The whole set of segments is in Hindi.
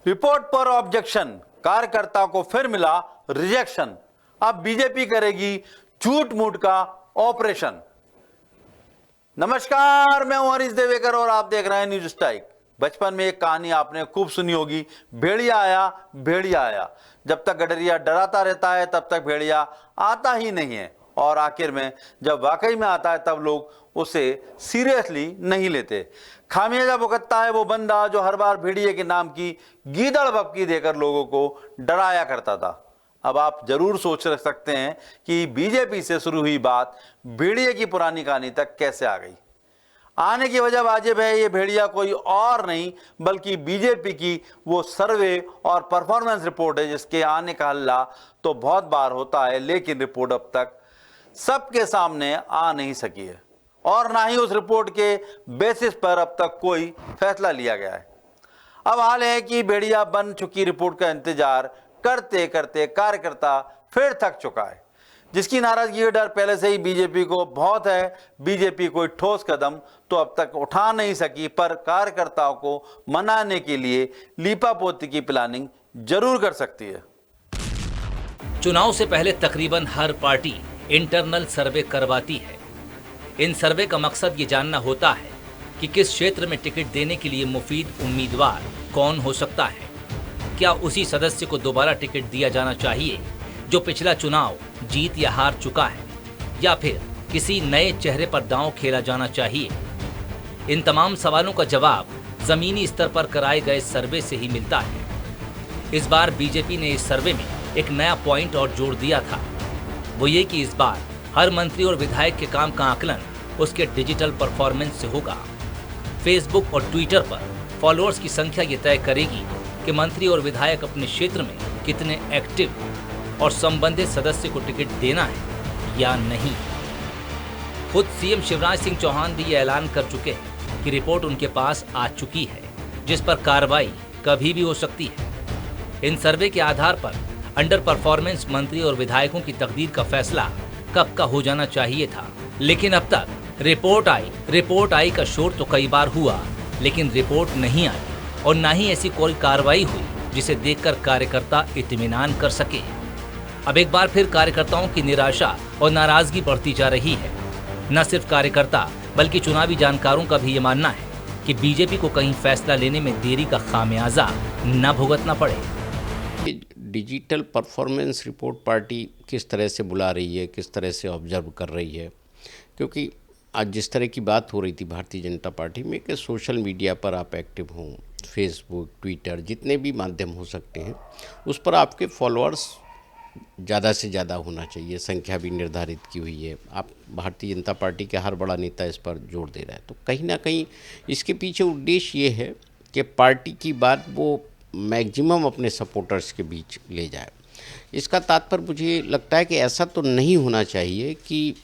रिपोर्ट पर ऑब्जेक्शन, कार्यकर्ता को फिर मिला रिजेक्शन। अब बीजेपी करेगी झूठ मूठ का ऑपरेशन। नमस्कार, मैं हूं हरीश देवेकर और आप देख रहे हैं न्यूज स्ट्राइक। बचपन में एक कहानी आपने खूब सुनी होगी, भेड़िया आया भेड़िया आया। जब तक गडरिया डराता रहता है तब तक भेड़िया आता ही नहीं है, और आखिर में जब वाकई में आता है तब लोग उसे सीरियसली नहीं लेते। खामियाजा भुगतता है वो बंदा जो हर बार भेड़िए के नाम की गीदड़ बपकी देकर लोगों को डराया करता था। अब आप जरूर सोच सकते हैं कि बीजेपी से शुरू हुई बात भेड़िए की पुरानी कहानी तक कैसे आ गई। आने की वजह वाजिब है, ये भेड़िया कोई और नहीं बल्कि बीजेपी की वो सर्वे और परफॉर्मेंस रिपोर्ट है, जिसके आने का हल्ला तो बहुत बार होता है, लेकिन रिपोर्ट अब तक सबके सामने आ नहीं सकी है और ना ही उस रिपोर्ट के बेसिस पर अब तक कोई फैसला लिया गया है। अब हाल है कि भेड़िया बन चुकी रिपोर्ट का इंतजार करते करते कार्यकर्ता फिर थक चुका है, जिसकी नाराजगी का डर पहले से ही बीजेपी को बहुत है। बीजेपी कोई ठोस कदम तो अब तक उठा नहीं सकी, पर कार्यकर्ताओं को मनाने के लिए लीपापोती की प्लानिंग जरूर कर सकती है। चुनाव से पहले तकरीबन हर पार्टी इंटरनल सर्वे करवाती है। इन सर्वे का मकसद ये जानना होता है कि किस क्षेत्र में टिकट देने के लिए मुफीद उम्मीदवार कौन हो सकता है। क्या उसी सदस्य को दोबारा टिकट दिया जाना चाहिए जो पिछला चुनाव जीत या हार चुका है, या फिर किसी नए चेहरे पर दांव खेला जाना चाहिए। इन तमाम सवालों का जवाब जमीनी स्तर पर कराए गए सर्वे से ही मिलता है। इस बार बीजेपी ने इस सर्वे में एक नया पॉइंट और जोड़ दिया था, वो ये कि इस बार हर मंत्री और विधायक के काम का आकलन उसके डिजिटल परफॉर्मेंस से होगा। फेसबुक और ट्विटर पर फॉलोअर्स की संख्या ये तय करेगी कि मंत्री और विधायक अपने क्षेत्र में कितने एक्टिव और संबंधित सदस्य को टिकट देना है या नहीं। खुद सीएम शिवराज सिंह चौहान भी ये ऐलान कर चुके हैं कि रिपोर्ट उनके पास आ चुकी है, जिस पर कार्रवाई कभी भी हो सकती है। इन सर्वे के आधार पर अंडर परफॉर्मेंस मंत्री और विधायकों की तकदीर का फैसला कब का हो जाना चाहिए था, लेकिन अब तक रिपोर्ट आई का शोर तो कई बार हुआ, लेकिन रिपोर्ट नहीं आई और न ही ऐसी कोई कार्रवाई हुई जिसे देखकर कार्यकर्ता इत्मीनान कर सके। अब एक बार फिर कार्यकर्ताओं की निराशा और नाराजगी बढ़ती जा रही है। न सिर्फ कार्यकर्ता बल्कि चुनावी जानकारों का भी ये मानना है कि बीजेपी को कहीं फैसला लेने में देरी का खामियाजा न भुगतना पड़े। डिजिटल परफॉर्मेंस रिपोर्ट पार्टी किस तरह से बुला रही है, किस तरह से ऑब्जर्व कर रही है, क्योंकि आज जिस तरह की बात हो रही थी भारतीय जनता पार्टी में कि सोशल मीडिया पर आप एक्टिव हों, फेसबुक, ट्विटर, जितने भी माध्यम हो सकते हैं, उस पर आपके फॉलोअर्स ज़्यादा से ज़्यादा होना चाहिए, संख्या भी निर्धारित की हुई है। आप भारतीय जनता पार्टी के हर बड़ा नेता इस पर जोर दे रहा है, तो कहीं ना कहीं इसके पीछे उद्देश्य ये है कि पार्टी की बात वो मैक्सिमम अपने सपोर्टर्स के बीच ले जाए। इसका तात्पर्य मुझे लगता है कि ऐसा तो नहीं होना चाहिए कि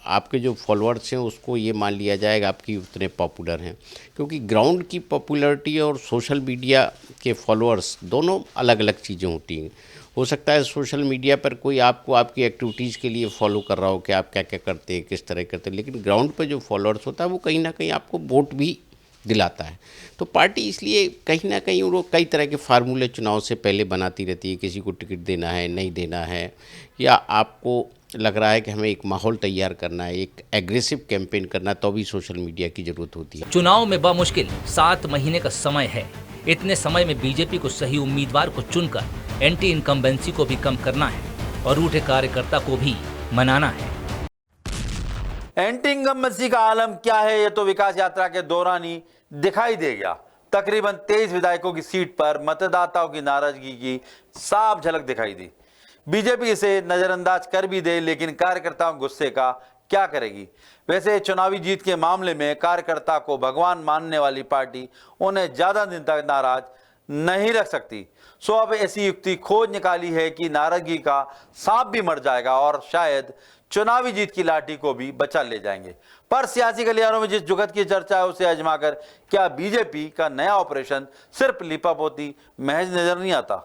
आपके जो फॉलोअर्स हैं उसको ये मान लिया जाएगा आपकी उतने पॉपुलर हैं, क्योंकि ग्राउंड की पॉपुलैरिटी और सोशल मीडिया के फॉलोअर्स दोनों अलग अलग चीज़ें होती हैं। हो सकता है सोशल मीडिया पर कोई आपको आपकी एक्टिविटीज़ के लिए फॉलो कर रहा हो कि आप क्या क्या करते हैं, किस तरह करते हैं, लेकिन ग्राउंड पर जो फॉलोअर्स होता है वो कहीं ना कहीं आपको वोट भी दिलाता है। तो पार्टी इसलिए कहीं ना कहीं वो कई तरह के फार्मूले चुनाव से पहले बनाती रहती है, किसी को टिकट देना है, नहीं देना है, या आपको लग रहा है कि हमें एक माहौल तैयार करना है, एक एग्रेसिव कैंपेन करना है, तो भी सोशल मीडिया की जरूरत होती है। चुनाव में बामुश्किल 7 महीने का समय है। इतने समय में बीजेपी को सही उम्मीदवार को चुनकर एंटी इनकम्बेंसी को भी कम करना है और रूठे कार्यकर्ता को भी मनाना है। एंटी इनकम्बेंसी का आलम क्या है, ये तो विकास यात्रा के दौरान ही दिखाई दे गया। तकरीबन 23 विधायकों की सीट पर मतदाताओं की नाराजगी की साफ झलक दिखाई दी। बीजेपी इसे नजरअंदाज कर भी दे, लेकिन कार्यकर्ताओं के गुस्से का क्या करेगी। वैसे चुनावी जीत के मामले में कार्यकर्ता को भगवान मानने वाली पार्टी उन्हें ज्यादा दिन तक नाराज नहीं रख सकती। सो अब ऐसी युक्ति खोज निकाली है कि नाराजगी का सांप भी मर जाएगा और शायद चुनावी जीत की लाठी को भी बचा ले जाएंगे। पर सियासी गलियारों में जिस जुगत की चर्चा है उसे आजमाकर क्या बीजेपी का नया ऑपरेशन सिर्फ लिपापोती महज नजर नहीं आता।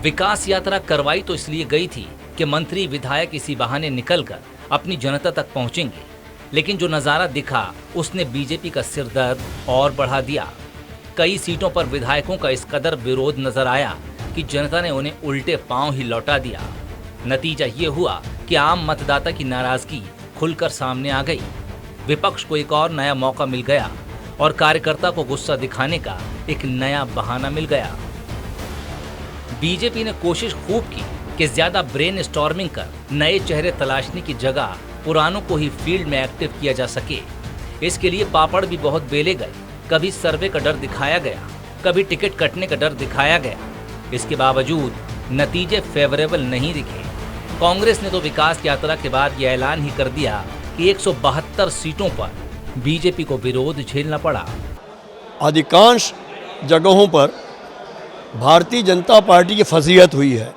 विकास यात्रा करवाई तो इसलिए गई थी कि मंत्री विधायक इसी बहाने निकलकर अपनी जनता तक पहुंचेंगे, लेकिन जो नजारा दिखा उसने बीजेपी का सिरदर्द और बढ़ा दिया। कई सीटों पर विधायकों का इस कदर विरोध नजर आया कि जनता ने उन्हें उल्टे पांव ही लौटा दिया। नतीजा ये हुआ कि आम मतदाता की नाराजगी खुलकर सामने आ गई। विपक्ष को एक और नया मौका मिल गया और कार्यकर्ता को गुस्सा दिखाने का एक नया बहाना मिल गया। बीजेपी ने कोशिश खूब की कि ज्यादा ब्रेन स्टॉर्मिंग कर नए चेहरे तलाशने की जगह पुरानों को ही फील्ड में एक्टिव किया जा सके। इसके लिए पापड़ भी बहुत बेले गए। कभी सर्वे का डर दिखाया गया, कभी टिकट कटने का डर दिखाया गया। इसके बावजूद नतीजे फेवरेबल नहीं दिखे। कांग्रेस ने तो विकास यात्रा के बाद यह ऐलान ही कर दिया कि 172 सीटों पर बीजेपी को विरोध झेलना पड़ा। अधिकांश जगहों पर भारतीय जनता पार्टी की फजीहत हुई है।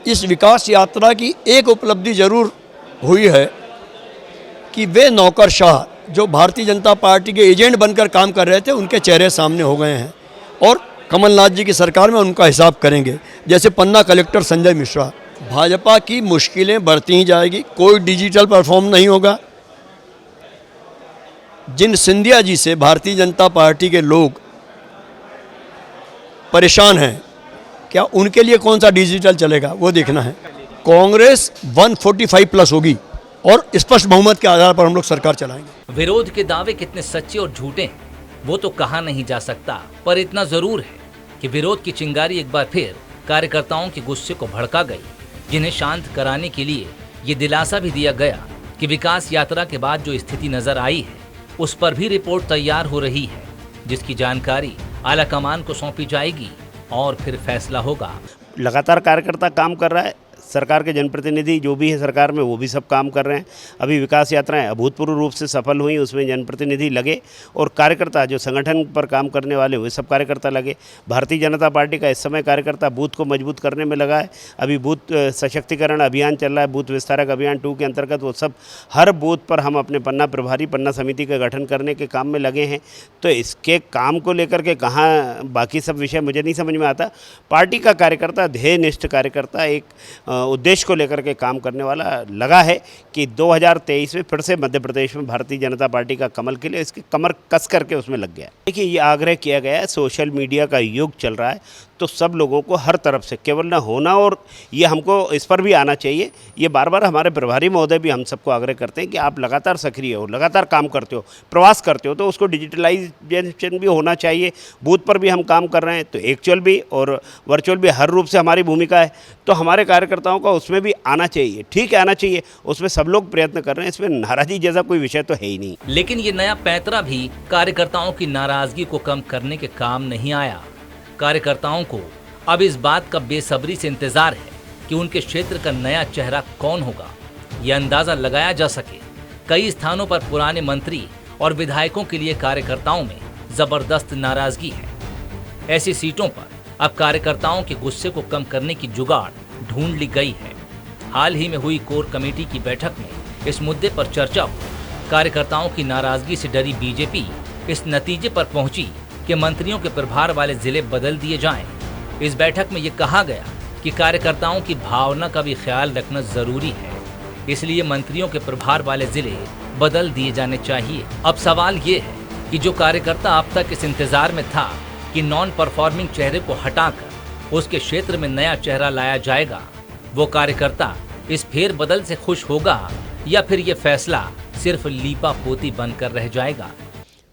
इस विकास यात्रा की एक उपलब्धि जरूर हुई है कि वे नौकरशाह जो भारतीय जनता पार्टी के एजेंट बनकर काम कर रहे थे, उनके चेहरे सामने हो गए हैं और कमलनाथ जी की सरकार में उनका हिसाब करेंगे। जैसे पन्ना कलेक्टर संजय मिश्रा। भाजपा की मुश्किलें बढ़ती ही जाएगी। कोई डिजिटल परफॉर्म नहीं होगा। जिन सिंधिया जी से भारतीय जनता पार्टी के लोग परेशान हैं, क्या उनके लिए कौन सा डिजिटल चलेगा, वो देखना है। कांग्रेस 145 प्लस होगी और स्पष्ट बहुमत के आधार पर हम लोग सरकार चलाएंगे। विरोध के दावे कितने सच्चे और झूठे हैं वो तो कहा नहीं जा सकता, पर इतना जरूर है कि विरोध की चिंगारी एक बार फिर कार्यकर्ताओं के गुस्से को भड़का गई, जिन्हें शांत कराने के लिए ये दिलासा भी दिया गया कि विकास यात्रा के बाद जो स्थिति नजर आई है उस पर भी रिपोर्ट तैयार हो रही है, जिसकी जानकारी आला कमान को सौंपी जाएगी और फिर फैसला होगा। लगातार कार्यकर्ता काम कर रहा है। सरकार के जनप्रतिनिधि जो भी है सरकार में, वो भी सब काम कर रहे हैं। अभी विकास यात्राएं अभूतपूर्व रूप से सफल हुई, उसमें जनप्रतिनिधि लगे और कार्यकर्ता जो संगठन पर काम करने वाले वे सब कार्यकर्ता लगे। भारतीय जनता पार्टी का इस समय कार्यकर्ता बूथ को मजबूत करने में लगा है। अभी बूथ सशक्तिकरण अभियान चल रहा है, बूथ विस्तारक अभियान 2 के अंतर्गत वो सब हर बूथ पर हम अपने पन्ना प्रभारी, पन्ना समिति का गठन करने के काम में लगे हैं। तो इसके काम को लेकर के कहाँ बाकी सब विषय मुझे नहीं समझ में आता। पार्टी का कार्यकर्ता, ध्येयनिष्ठ कार्यकर्ता, एक उद्देश्य को लेकर के काम करने वाला लगा है कि 2023 में फिर से मध्य प्रदेश में भारतीय जनता पार्टी का कमल के लिए इसके कमर कस करके उसमें लग गया। देखिए, ये आग्रह किया गया है, सोशल मीडिया का युग चल रहा है, तो सब लोगों को हर तरफ से केवल न होना और ये हमको इस पर भी आना चाहिए। ये बार बार हमारे प्रभारी महोदय भी हम सबको आग्रह करते हैं कि आप लगातार सक्रिय हो, लगातार काम करते हो, प्रवास करते हो, तो उसको डिजिटलाइजेशन भी होना चाहिए। बूथ पर भी हम काम कर रहे हैं, तो एक्चुअल भी और वर्चुअल भी हर रूप से हमारी भूमिका है, तो हमारे कार्यकर्ताओं का उसमें भी आना चाहिए। ठीक है, आना चाहिए, उसमें सब लोग प्रयत्न कर रहे हैं, इसमें नाराजगी जैसा कोई विषय तो है ही नहीं। लेकिन ये नया पैंतरा भी कार्यकर्ताओं की नाराजगी को कम करने के काम नहीं आया। कार्यकर्ताओं को अब इस बात का बेसब्री से इंतजार है कि उनके क्षेत्र का नया चेहरा कौन होगा। यह अंदाजा लगाया जा सके। कई स्थानों पर पुराने मंत्री और विधायकों के लिए कार्यकर्ताओं में जबरदस्त नाराजगी है। ऐसी सीटों पर अब कार्यकर्ताओं के गुस्से को कम करने की जुगाड़ ढूंढ ली गई है। हाल ही में हुई कोर कमेटी की बैठक में इस मुद्दे पर चर्चा हुई। कार्यकर्ताओं की नाराजगी से डरी बीजेपी इस नतीजे पर पहुंची कि मंत्रियों के प्रभार वाले जिले बदल दिए जाएं। इस बैठक में ये कहा गया कि कार्यकर्ताओं की भावना का भी ख्याल रखना जरूरी है, इसलिए मंत्रियों के प्रभार वाले जिले बदल दिए जाने चाहिए। अब सवाल ये है कि जो कार्यकर्ता अब तक इस इंतजार में था कि नॉन परफॉर्मिंग चेहरे को हटाकर उसके क्षेत्र में नया चेहरा लाया जाएगा, वो कार्यकर्ता इस फेरबदल से खुश होगा या फिर ये फैसला सिर्फ लीपा पोती बनकर रह जाएगा?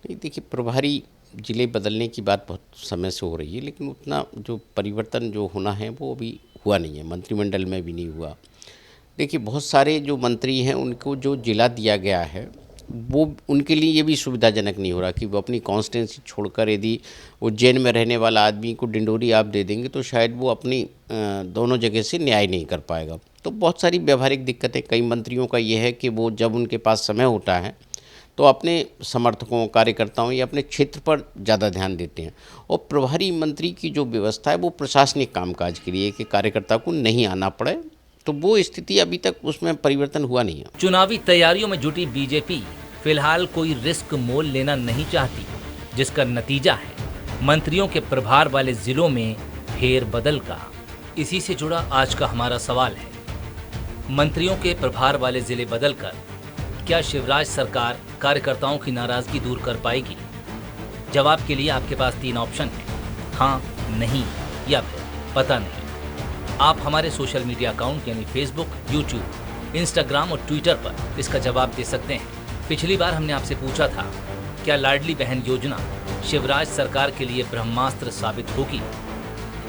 देखिए, प्रभारी जिले बदलने की बात बहुत समय से हो रही है, लेकिन उतना जो परिवर्तन जो होना है वो अभी हुआ नहीं है, मंत्रिमंडल में भी नहीं हुआ। देखिए, बहुत सारे जो मंत्री हैं उनको जो जिला दिया गया है वो उनके लिए ये भी सुविधाजनक नहीं हो रहा कि वो अपनी कॉन्स्टिट्यूंसी छोड़कर, यदि उज्जैन में रहने वाला आदमी को डिंडोरी आप दे देंगे तो शायद वो अपनी दोनों जगह से न्याय नहीं कर पाएगा। तो बहुत सारी व्यवहारिक दिक्कतें कई मंत्रियों का ये है कि वो जब उनके पास समय होता है तो अपने समर्थकों, कार्यकर्ताओं या अपने क्षेत्र पर ज़्यादा ध्यान देते हैं। और प्रभारी मंत्री की जो व्यवस्था है वो प्रशासनिक कामकाज के लिए कि कार्यकर्ता को नहीं आना पड़े, तो वो स्थिति अभी तक उसमें परिवर्तन हुआ नहीं है। चुनावी तैयारियों में जुटी बीजेपी फिलहाल कोई रिस्क मोल लेना नहीं चाहती, जिसका नतीजा है मंत्रियों के प्रभार वाले जिलों में फेरबदल का। इसी से जुड़ा आज का हमारा सवाल है, मंत्रियों के प्रभार वाले जिले बदलकर क्या शिवराज सरकार कार्यकर्ताओं की नाराजगी दूर कर पाएगी? जवाब के लिए आपके पास 3 ऑप्शन हैं, हाँ, नहीं या फिर पता नहीं। आप हमारे सोशल मीडिया अकाउंट यानी फेसबुक, यूट्यूब, इंस्टाग्राम और ट्विटर पर इसका जवाब दे सकते हैं। पिछली बार हमने आपसे पूछा था, क्या लाडली बहन योजना शिवराज सरकार के लिए ब्रह्मास्त्र साबित होगी?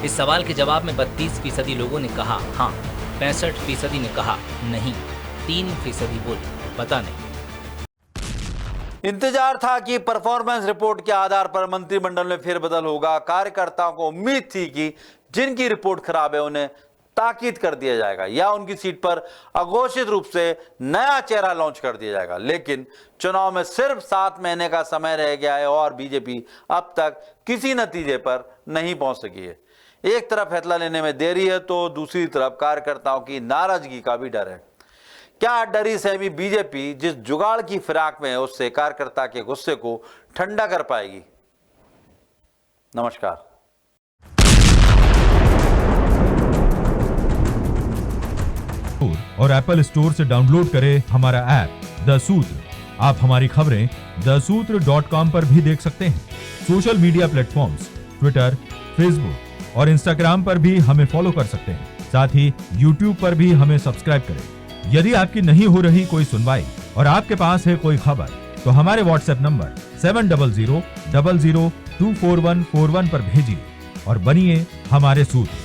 इस सवाल के जवाब में 32% लोगों ने कहा हाँ, 65% ने कहा नहीं, 3% बोले पता नहीं। इंतजार था कि परफॉर्मेंस रिपोर्ट के आधार पर मंत्रिमंडल में फेरबदल होगा। कार्यकर्ताओं को उम्मीद थी कि जिनकी रिपोर्ट खराब है उन्हें ताकीद कर दिया जाएगा या उनकी सीट पर अघोषित रूप से नया चेहरा लॉन्च कर दिया जाएगा। लेकिन चुनाव में सिर्फ 7 महीने का समय रह गया है और बीजेपी अब तक किसी नतीजे पर नहीं पहुंच सकी है। एक तरफ फैसला लेने में देरी है तो दूसरी तरफ कार्यकर्ताओं की नाराजगी का भी डर है। क्या डरी सहमी बीजेपी जिस जुगाड़ की फिराक में है उससे कार्यकर्ता के गुस्से को ठंडा कर पाएगी? नमस्कार। और एप्पल स्टोर से डाउनलोड करें हमारा ऐप द सूत्र। आप हमारी खबरें thesutra.com पर भी देख सकते हैं। Social media platforms Twitter, Facebook और इंस्टाग्राम पर भी हमें फॉलो कर सकते हैं। साथ ही यूट्यूब पर भी हमें सब्सक्राइब करें। यदि आपकी नहीं हो रही कोई सुनवाई और आपके पास है कोई खबर तो हमारे व्हाट्सएप नंबर 700000244141 पर भेजिए और बनिए हमारे सूत्र।